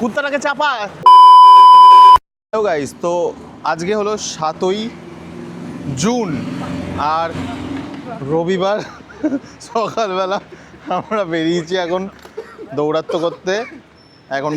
কুত্তাটাকে চাপা। Hello guys, তো আজকে হলো 7ই জুন আর রবিবার সকালবেলা আমরা বেরিয়েছি এখন দৌড়াত্ম করতে। এখন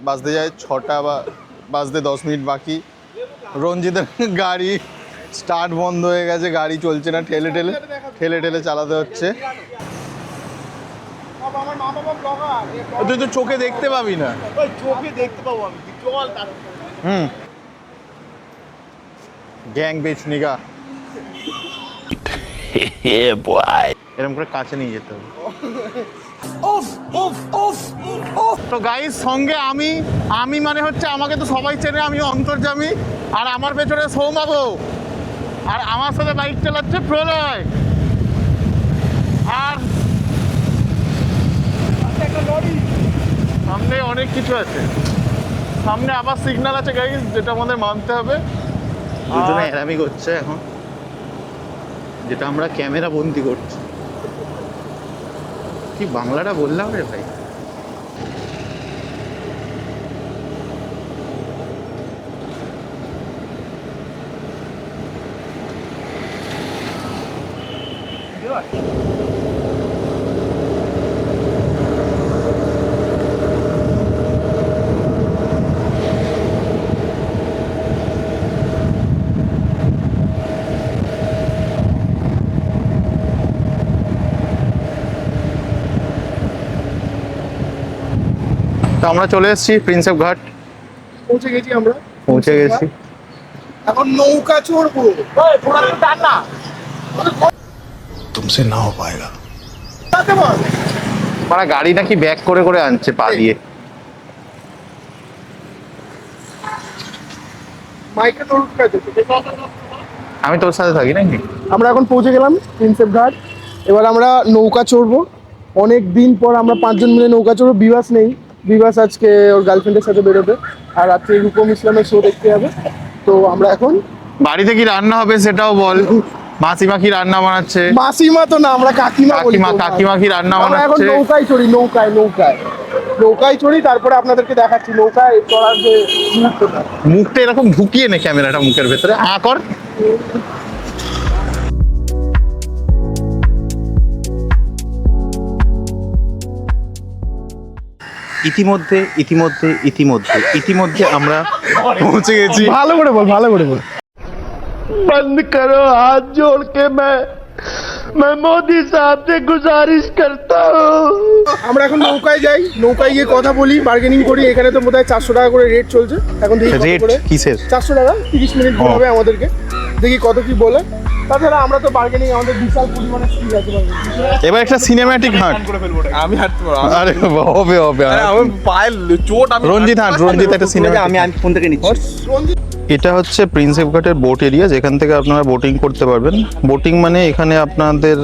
বাজতে যায় 6টা বা বাজতে 10 মিনিট বাকি। রঞ্জিতের গাড়ি স্টার্ট বন্ধ হয়ে গেছে, গাড়ি চলছে না, ঠেলে ঠেলে চালাতে হচ্ছে। তুই তো চোখে দেখতে পাবি না। চোখে দেখতে পাবো আমি, চল। গ্যাং বেচনিকা এরকম করে কাছে নিয়ে যেতে হবে। তো গাইস, সঙ্গে আমি মানে হচ্ছে আমাকে তো সবাই চেনে, আমি অন্তর্যামী। আর আমার পেছনে সৌমাগো, আর আমার সাথে বাইক চালাচ্ছে প্রলয়। আর সামনে অনেক কিছু আছে, সামনে আবার সিগন্যাল আছে গাইস, যেটা আমাদের মানতে হবে। দুজনে এরামি করছে এখন, যেটা আমরা ক্যামেরা বন্দি করছি। কি বাংলাটা বললাম রে ভাই। তো আমরা চলে এসেছি প্রিন্সেপ ঘাট, পৌঁছে গেছি আমরা। পৌঁছে গেছি। এখন নৌকা চড়বো। तुमसे ना हो पाएगा। মানে গাড়ি নাকি ব্যাক করে করে আনছে পা দিয়ে। মাইকে তোর কাছে আমি তোর সাথে থাকি নাকি? আমরা এখন পৌঁছে গেলাম প্রিন্সেপ ঘাট। এবার আমরা নৌকা চড়বো। অনেক দিন পর আমরা 5 জন মিলে নৌকা চড়বো। বিভাস নেই, বিভাস আজকে ওর গার্লফ্রেন্ডের সাথে বেরোবে, আর রাত্রে রূপম ইসলামের শো দেখতে যাবে। তো আমরা এখন বাড়িতে কি রান্না হবে সেটাও বল। মাসিমা কি রান্না বানাচ্ছে? মাসিমা তো না, আমরা কাকিমা বলি। কাকিমা কি রান্না আমরা এখন বানাচ্ছে? নৌকায় চড়ি, নৌকায় চড়ি। তারপরে আপনাদেরকে দেখাচ্ছি নৌকায় চড়ার যে মুহূর্তটা। মুখটা এরকম ঢুকিয়ে নে ক্যামেরাটা মুখের ভেতরে, কর। ইতিমধ্যে আমরা পৌঁছে গেছি। ভালো করে বল। बंद करो हाथ जोड़ के मैं मोदी साहब से गुजारिश करता हूँ। আমরা এখন নৌকায় যাই, নৌকায় গিয়ে কথা বলি, বার্গেনিং করি। এখানে তো বোধহয় 400 টাকা করে রেট চলছে এখন। দেখি রেট কিসের? 400 টাকা 30 মিনিট ঘুরাবে আমাদেরকে, দেখি কত কি বলে। তাছাড়া আমরা তো বার্গেনিং, আমাদের বিশাল পরিমাণে স্কিল আছে। এবার একটা সিনেম্যাটিক হাঁট। আমি হাঁটতে পারবো। আরে হবে আমার পায়ের চোট। রঞ্জিত একটা সিনেমা। আমি ফোন থেকে নিচ্ছি। এটা হচ্ছে প্রিন্সেপ ঘাটের বোট এরিয়া, যেখান থেকে আপনারা বোটিং করতে পারবেন। বোটিং মানে এখানে আপনাদের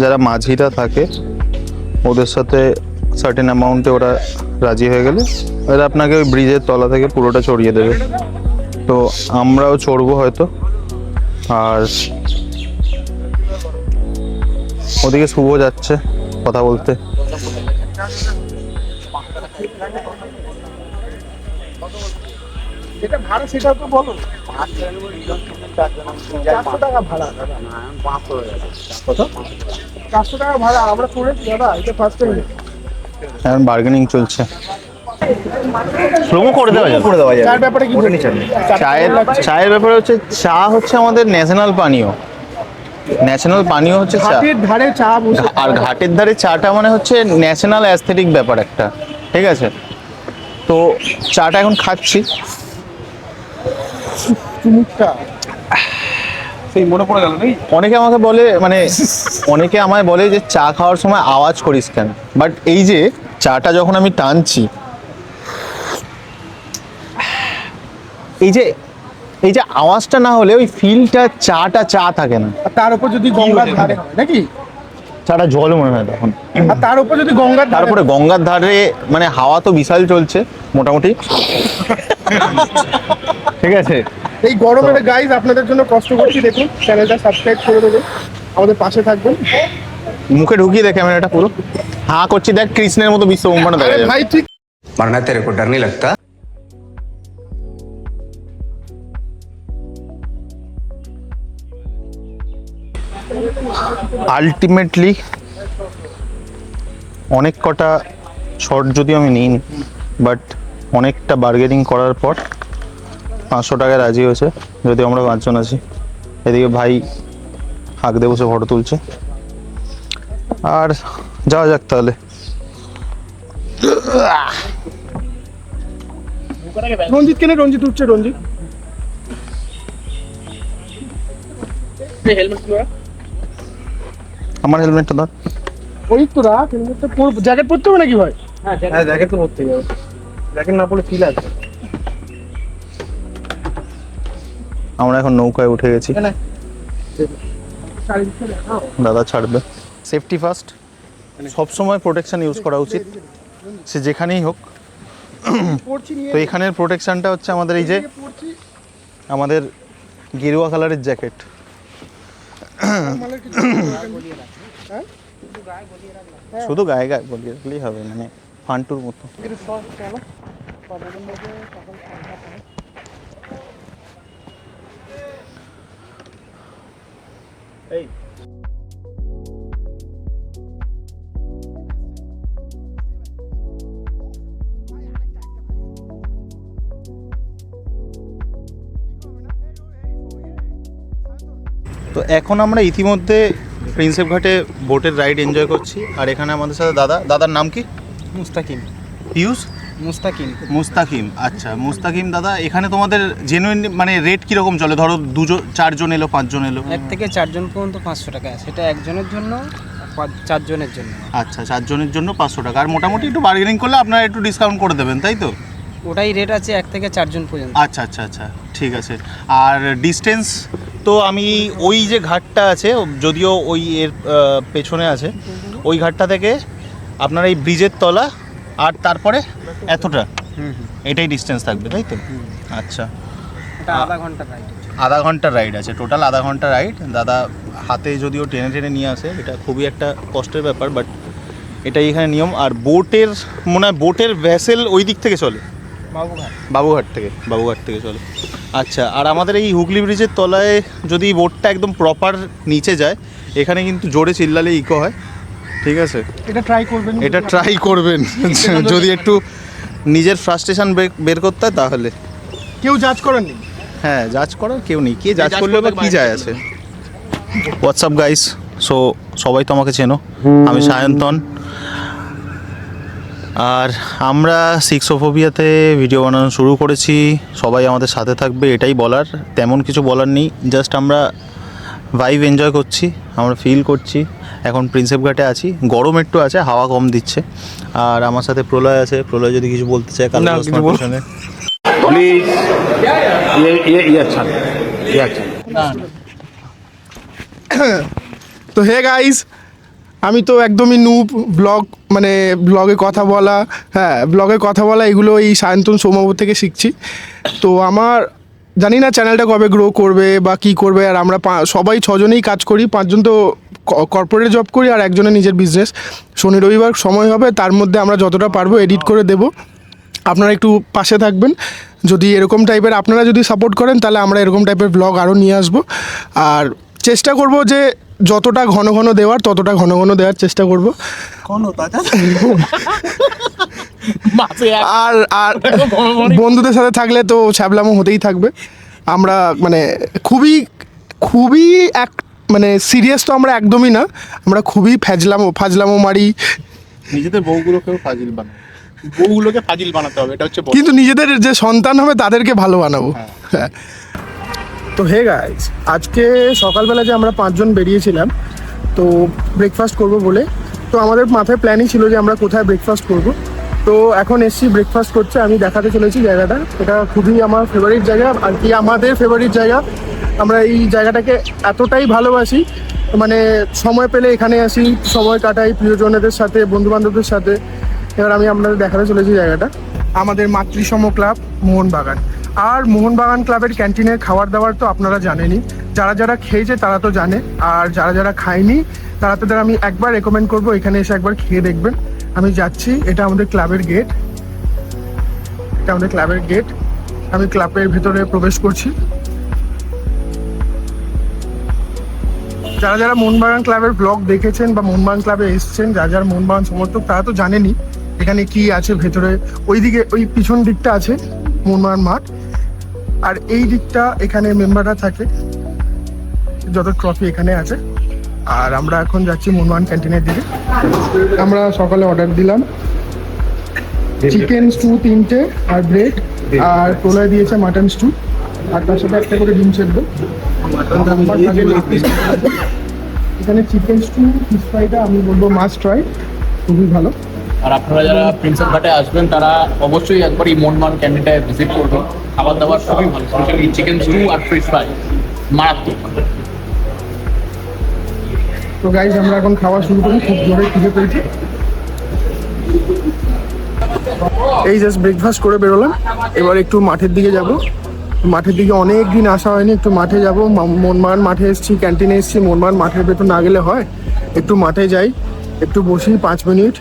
যারা মাঝিরা থাকে ওদের সাথে সার্টেন অ্যামাউন্টে ওরা রাজি হয়ে গেলে এরা আপনাকে ওই ব্রিজের তলা থেকে পুরোটা চড়িয়ে দেবে। তো আমরাও চড়বো হয়তো। আর ওদিকে শুভ যাচ্ছে কথা বলতে। এটা ভাড়া সেটা তো বলো। 400 টাকা ভাড়া। কত? 400 টাকা ভাড়া আমরা করেছি দাদা, এটা ফার্স্ট টাইম। এখন বার্গেনিং চলছে। প্রোমো করে দেওয়া যায়। চার ব্যাপারে কি বলি? চায়ের ব্যাপারে হচ্ছে, চা হচ্ছে আমাদের ন্যাশনাল পানীয়। হচ্ছে চা। ঘাটের ধারে চা বসে, আর ঘাটের ধারে চাটা মানে হচ্ছে ন্যাশনাল অ্যাস্থেটিক ব্যাপার একটা, ঠিক আছে? তো চাটা এখন খাচ্ছি। চুমুকটা সেই মনে পড়ে গেল নাকি? অনেকে আমায় বলে যে চা খাওয়ার সময় আওয়াজ করিস কেন, বাট এই যে চাটা যখন আমি টানছি, এই যে আওয়াজটা না হলে ওই ফিলটা চা থাকে না। তার উপর যদি গঙ্গার ধারে হয় নাকি, চাটা জল মনে হয় তখন। আর তার উপর যদি তারপরে গঙ্গার ধারে মানে হাওয়া তো বিশাল চলছে মোটামুটি, ঠিক আছে? এই গরমের গাইজ আপনাদের জন্য কষ্ট করছি, দেখুন চ্যানেলটা সাবস্ক্রাইব করে দেবেন, আমাদের পাশে থাকবেন। মুখে ঢুকিয়ে দেখ ক্যামেরাটা পুরো, হাঁ করছি, দেখ কৃষ্ণের মতো বিশ্ব ব্রহ্মাণ্ড দেখা যাবে। ভাই ঠিক मरना तेरे को डर नहीं लगता? আলটিমেটলি অনেক কটা শর্ট যদি আমি নিই, বাট অনেকটা বার্গেনিং করার পর 500 টাকায় রাজি হয়েছে, যদি আমরা 5 জন আছি। এদিকে ভাই হাঁক দিয়ে বসে ফটো তুলছে। আর যাওয়া যাক তাহলে। রঞ্জিত কেনে? রঞ্জিত উঠছে। রঞ্জিত আমার হেলমেটটা ধর। ওই তো রাখ, হেলমেটটা জ্যাকেট পরতে হবে নাকি ভাই? হ্যাঁ জ্যাকেট তো পরতে হবে, জ্যাকেট না পরলে ফিল আসবে। আমরা এখন নৌকায় উঠে গেছি, দাদা ছাড়বে। সেফটি ফার্স্ট, সবসময় প্রোটেকশন ইউজ করা উচিত, সে যেখানেই হোক। তো এখানের প্রোটেকশনটা হচ্ছে আমাদের এই যে আমাদের গেরুয়া কালারের জ্যাকেট। শুধু গায়ে গায়ে বলিয়ে রাখলেই হবে, মানে ফান্টুর মতো। তো এখন আমরা ইতিমধ্যে প্রিন্সেপ ঘাটে বোটের রাইড এনজয় করছি। আর এখানে আমাদের সাথে দাদার নাম কি? মুস্তাকিম। পিউষ মুস্তাকিম। আচ্ছা মুস্তাকিম দাদা, এখানে তোমাদের জেনুইন মানে রেট কীরকম চলে? ধরো 4 জন এলো, 5 জন এলো, 1 থেকে 4 জন পর্যন্ত 500 টাকা, সেটা একজনের জন্য, 4 জনের জন্য। আচ্ছা 4 জনের জন্য 500 টাকা। আর মোটামুটি একটু বার্গেনিং করলে আপনারা একটু ডিসকাউন্ট করে দেবেন, তাই তো? ওটাই রেট আছে 1 থেকে 4 জন পর্যন্ত। আচ্ছা আচ্ছা আচ্ছা, ঠিক আছে। আর ডিস্টেন্স তো আমি ওই যে ঘাটটা আছে, যদিও ওই এর পেছনে আছে, ওই ঘাটটা থেকে আপনার এই ব্রিজের তলা আর তারপরে এতটা, এটাই ডিস্টেন্স থাকবে, তাই তো? আচ্ছা, এটা আধা ঘন্টা রাইড। আধা ঘন্টার রাইড আছে, টোটাল আধা ঘন্টা রাইড। দাদা হাতে যদিও টেনে টেনে নিয়ে আসে, এটা খুবই একটা কষ্টের ব্যাপার, বাট এটাই এখানে নিয়ম। আর বোটের মনে হয় বোটের ভ্যাসেল ওই দিক থেকে চলে, বাবুঘাট থেকে চলে। আচ্ছা, আর আমাদের এই হুগলি ব্রিজের তলায় যদি বোটটা একদম প্রপার নিচে যায়, এখানে কিন্তু জোরে চিল্লালে ইকো হয়, ঠিক আছে? এটা ট্রাই করবেন যদি একটু নিজের ফ্রাস্ট্রেশন বের করতে হয় তাহলে। কেউ জাজ করেননি? হ্যাঁ, জাজ করার কেউ নেই, কে জাজ করলে বা কী যায় আছে। হোয়াটসঅ্যাপ গাইস, সো সবাই তো আমাকে চেনো, আমি সায়ন্তন। আর আমরা সিক্সোফোবিয়াতে ভিডিও বানানো শুরু করেছি, সবাই আমাদের সাথে থাকবে, এটাই বলার। তেমন কিছু বলার নেই, জাস্ট আমরা ভাইব এনজয় করছি, আমরা ফিল করছি। এখন প্রিন্সেপ ঘাটে আছি, গরম একটু আছে, হাওয়া কম দিচ্ছে। আর আমার সাথে প্রলয় আছে, প্রলয় যদি কিছু বলতে চায় কালো চশমার পেছনে। प्लीज ये अच्छा ये अच्छा তো হে গাইস, আমি তো একদমই নুব। ব্লগে কথা বলা, ব্লগে কথা বলা এগুলো এই সায়ন্তন সৌমাবু থেকে শিখছি। তো আমার জানি না চ্যানেলটা কবে গ্রো করবে বা কী করবে। আর আমরা সবাই 6 জনেই কাজ করি, 5 জন তো কর্পোরেট জব করি আর একজনের নিজের বিজনেস। শনি রবিবার সময় হবে, তার মধ্যে আমরা যতটা পারবো এডিট করে দেব। আপনারা একটু পাশে থাকবেন, যদি এরকম টাইপের আপনারা যদি সাপোর্ট করেন তাহলে আমরা এরকম টাইপের ব্লগ আরও নিয়ে আসবো। আর চেষ্টা করব যে যতটা ঘন ঘন দেওয়ার ততটা ঘন ঘন দেওয়ার চেষ্টা করব। আর আর বন্ধুদের সাথে থাকলে তো ছ্যাবলামো হতেই থাকবে। আমরা মানে খুবই মানে সিরিয়াস তো আমরা একদমই না, আমরা খুবই ফাজলামো মারি। নিজেদের বউগুলোকে ফাজিল বানাতে হবে, এটা হচ্ছে। কিন্তু নিজেদের যে সন্তান হবে তাদেরকে ভালো বানাবো। হ্যাঁ। তো হে গাইস, আজকে সকালবেলা যে আমরা 5 জন বেরিয়েছিলাম তো ব্রেকফাস্ট করব বলে, তো আমাদের মাথায় প্ল্যানই ছিল যে আমরা কোথায় ব্রেকফাস্ট করব। তো এখন এসছি ব্রেকফাস্ট করছে, আমি দেখাতে চলেছি জায়গাটা। এটা খুবই আমার ফেভারিট জায়গা, আর কি আমাদের ফেভারিট জায়গা। আমরা এই জায়গাটাকে এতটাই ভালোবাসি, মানে সময় পেলে এখানে আসি, সময় কাটাই প্রিয়জনেদের সাথে, বন্ধুবান্ধবদের সাথে। এবার আমি আপনাদের দেখাতে চলেছি জায়গাটা, আমাদের মাতৃসম ক্লাব মোহনবাগান। আর মোহনবাগান ক্লাবের ক্যান্টিনের খাবার দাবার তো আপনারা জানেনই, যারা খেয়েছে তারা তো জানে, আর যারা খায়নি তাদের আমি একবার রেকমেন্ড করবো এখানে এসে একবার খেয়ে দেখবেন। আমি যাচ্ছি, এটা আমাদের ক্লাবের গেট। এটা আমাদের ক্লাবের গেট। আমি ক্লাবের ভেতরে প্রবেশ করছি। যারা যারা মোহনবাগান ক্লাবের ব্লগ দেখেছেন বা মোহনবাগান ক্লাবে এসেছেন, যারা যারা মোহনবাগান সমর্থক, তারা তো জানেনই এখানে কি আছে ভেতরে। ওইদিকে ওই পিছন দিকটা আছে মোহনবাগান মাঠ, আর এই দিকটা এখানে মেম্বাররা থাকে, যত ট্রফি এখানে আছে। আর আমরা এখন যাচ্ছি মোহনবাগান ক্যান্টিনের দিকে। আমরা সকালে অর্ডার দিলাম চিকেন স্টু 3টে আর ব্রেড, আর প্রলয় দিয়েছে মাটন স্টু, আর তার সাথে একটা করে ডিম সেদ্ধ। এখানে চিকেন স্টু ফিশ ফ্রাইটা আমি বলবো মাস্ট ট্রাই, খুবই ভালো। আর আপনারা যারা প্রিন্সেপ ঘাটে আসবেন তারা অবশ্যই একবার এই মোহনবাগান ক্যান্টিনটায় ভিজিট করবেন। খাবার দাবার খুবই ভালো, স্পেশালি চিকেন স্টু আর ফিশ ফ্রাই মারাত্মক। তো গাইজ আমরা এখন খাওয়া শুরু করি, খুব জোরে খিদে পেয়েছি। এই জাস্ট ব্রেকফাস্ট করে বেরোলাম, এবার একটু মাঠের দিকে যাব। মাঠের দিকে অনেক দিন আসা হয়নি, একটু মাঠে যাব। মোহনবাগান মাঠে এসেছি, ক্যান্টিনে এসেছি, মোহনবাগান মাঠের ভেতর না গেলে হয়। একটু মাঠে যাই, একটু বসি 5 মিনিট।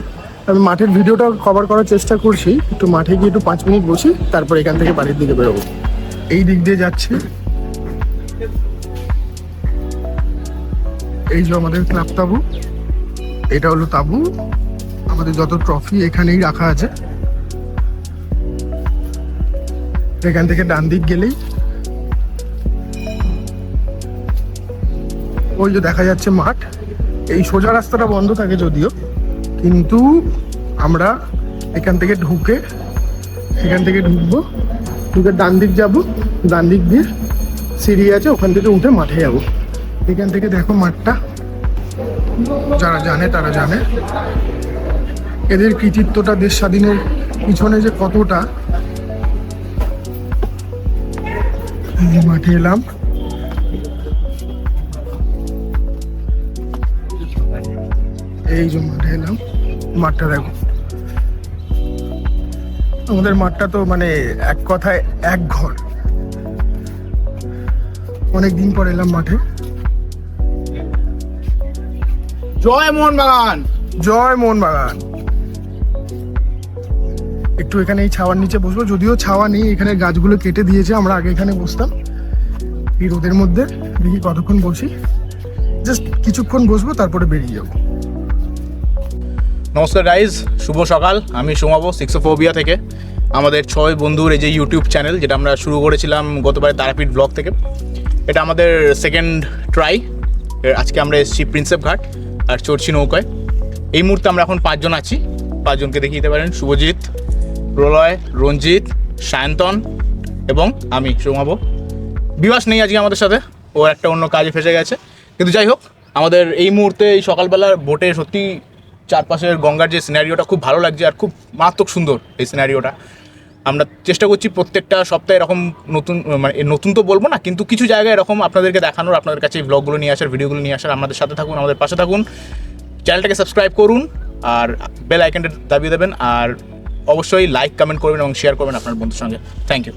আমি মাঠের ভিডিওটা কভার করার চেষ্টা করছি, একটু মাঠে গিয়ে একটু 5 মিনিট বসি, তারপর এখান থেকে বাড়ির দিকে বেরোবো। এই দিক দিয়ে যাচ্ছি। এই যে আমাদের ক্লাব তাবু, এটা হলো তাবু। আমাদের যত ট্রফি এখানেই রাখা আছে। এখান থেকে ডান দিক গেলেই ওই যে দেখা যাচ্ছে মাঠ। এই সোজা রাস্তাটা বন্ধ থাকে যদিও, কিন্তু আমরা এখান থেকে ঢুকবো, ঢুকে ডান দিক যাবো, ডান দিক দিয়ে সিঁড়ি আছে, ওখান থেকে উঠে মাঠে যাবো। এখান থেকে দেখো মাঠটা, যারা জানে তারা জানে এদের কৃতিত্বটা, দেশ স্বাধীনের পিছনে যে কতটা। মাঠে এলাম, এই যে মাঠে এলাম। মাঠটা দেখো, আমাদের মাঠটা তো মানে এক কথায় এক ঘর। অনেকদিন পর এলাম মাঠে। জয় মোহনবাগান। জয় মোহনবাগান। একটু এখানে এই ছাওয়ার নিচে বসবো, যদিও ছাওয়া নেই, এখানে গাছগুলো কেটে দিয়েছে। আমরা আগে এখানে বসতাম এই রোদের মধ্যে। দেখি কতক্ষণ বসি, জাস্ট কিছুক্ষণ বসবো, তারপরে বেরিয়ে যাবো। নমস্কার গাইজ, শুভ সকাল। আমি সোমাবো সিক্সোফোবিয়া থেকে, আমাদের 6 বন্ধুর এই যে ইউটিউব চ্যানেল, যেটা আমরা শুরু করেছিলাম গতবারে তারাপীঠ ব্লগ থেকে। এটা আমাদের সেকেন্ড ট্রাই। আজকে আমরা এসেছি প্রিন্সেপ ঘাট আর চড়ছি নৌকায়। এই মুহূর্তে আমরা এখন 5 জন আছি। 5 জনকে দেখিয়ে দিতে পারেন, শুভজিৎ, প্রলয়, রঞ্জিত, সায়ন্তন এবং আমি সোমাবো। বিবাস নেই আজকে আমাদের সাথে, ও একটা অন্য কাজে ফেসে গেছে। কিন্তু যাই হোক, আমাদের এই মুহূর্তে এই সকালবেলার বোটে সত্যি চারপাশের গঙ্গার যে সিনারিওটা খুব ভালো লাগছে, আর খুব মারাত্মক সুন্দর এই সিনারিওটা। আমরা চেষ্টা করছি প্রত্যেকটা সপ্তাহে এরকম নতুন, মানে নতুন তো বলবো না, কিন্তু কিছু জায়গায় এরকম আপনাদেরকে দেখানোর, আপনাদের কাছে এই ব্লগগুলো নিয়ে আসার, ভিডিওগুলো নিয়ে আসার। আমাদের সাথে থাকুন, আমাদের পাশে থাকুন, চ্যানেলটাকে সাবস্ক্রাইব করুন আর বেল আইকনটা দাবিয়ে দেবেন। আর অবশ্যই লাইক, কমেন্ট করবেন এবং শেয়ার করবেন আপনার বন্ধুর সঙ্গে। Thank you.